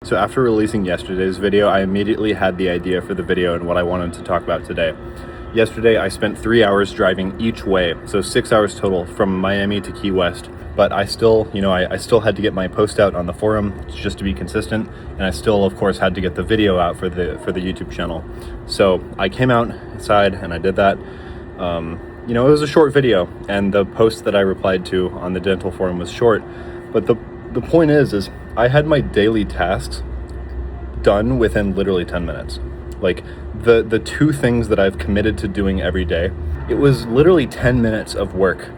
So after releasing yesterday's video, I immediately had the idea for the video and what I wanted to talk about today. Yesterday, I spent 3 hours driving each way, so 6 hours total from Miami to Key West. But I still, I still had to get my post out on the forum just to be consistent, and I still, of course, had to get the video out for the YouTube channel. So I came outside and I did that. It was a short video, and the post that I replied to on the dental forum was short. But the point is I had my daily tasks done within literally 10 minutes. Like the two things that I've committed to doing every day, it was literally 10 minutes of work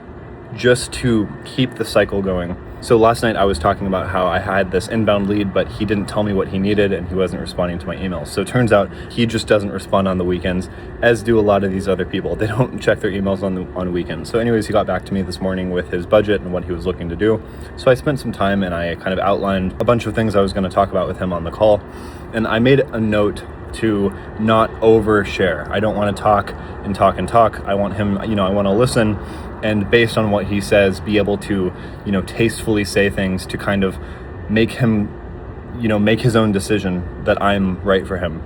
just to keep the cycle going. So last night I was talking about how I had this inbound lead, but he didn't tell me what he needed and he wasn't responding to my emails. So it turns out he just doesn't respond on the weekends, as do a lot of these other people. They don't check their emails on weekends. So anyways, he got back to me this morning with his budget and what he was looking to do. So I spent some time and I kind of outlined a bunch of things I was going to talk about with him on the call. And I made a note to not overshare. I don't want to talk. I want him, I want to listen, and based on what he says, be able to, tastefully say things to kind of make him, make his own decision that I'm right for him.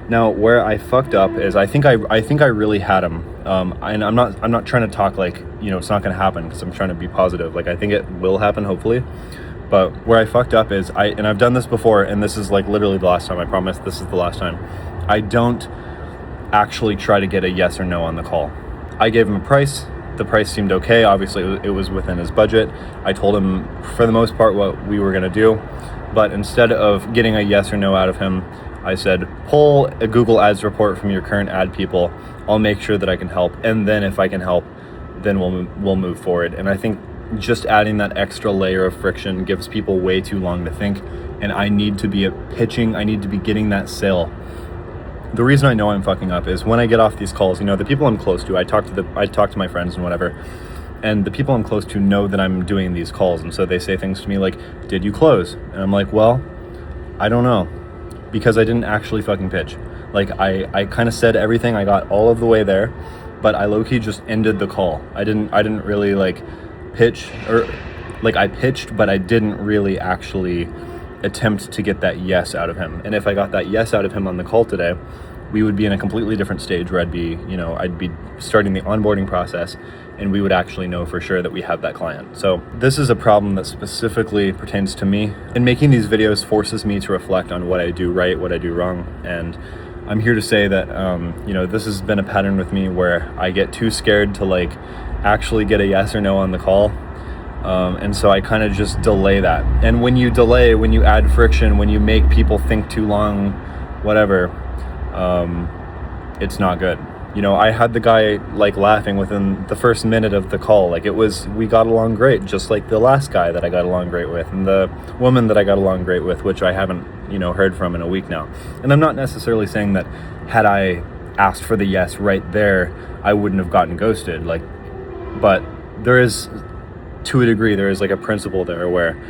Now, where I fucked up is I think I really had him, and I'm not trying to talk like, it's not going to happen, because I'm trying to be positive. Like, I think it will happen, hopefully. But where I fucked up is I've done this before, and this is like literally the last time. I promise this is the last time. I don't actually try to get a yes or no on the call. I gave him a price. The price seemed okay. Obviously, it was within his budget. I told him for the most part what we were going to do. But instead of getting a yes or no out of him, I said, pull a Google Ads report from your current ad people. I'll make sure that I can help. And then if I can help, then we'll move forward. And I think just adding that extra layer of friction gives people way too long to think, and I need to be pitching, I need to be getting that sale. The reason I know I'm fucking up is when I get off these calls, the people I'm close to, I talk to my friends and whatever, and the people I'm close to know that I'm doing these calls, and so they say things to me like, did you close? And I'm like, well, I don't know, because I didn't actually fucking pitch. Like, I kind of said everything, I got all of the way there, but I low-key just ended the call. I didn't really pitch, or I pitched, but I didn't really actually attempt to get that yes out of him. And if I got that yes out of him on the call today, we would be in a completely different stage where I'd be starting the onboarding process, and we would actually know for sure that we have that client. So this is a problem that specifically pertains to me, and making these videos forces me to reflect on what I do right, what I do wrong. And I'm here to say that this has been a pattern with me where I get too scared to actually get a yes or no on the call, and so I kind of just delay that. And when you delay, when you add friction, when you make people think too long, whatever, it's not good. I had the guy laughing within the first minute of the call. We got along great, just like the last guy that I got along great with, and the woman that I got along great with, which I haven't heard from in a week now. And I'm not necessarily saying that had I asked for the yes right there, I wouldn't have gotten ghosted. But there is, to a degree, there is a principle there where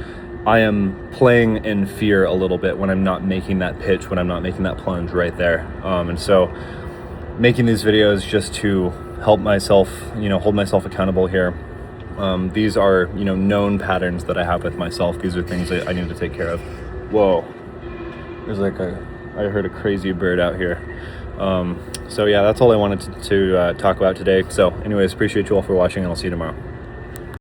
I am playing in fear a little bit when I'm not making that pitch, when I'm not making that plunge right there. And so making these videos just to help myself, hold myself accountable here. These are, known patterns that I have with myself. These are things that I need to take care of. Whoa, there's I heard a crazy bird out here. So yeah, that's all I wanted to talk about today. So anyways, appreciate you all for watching, and I'll see you tomorrow.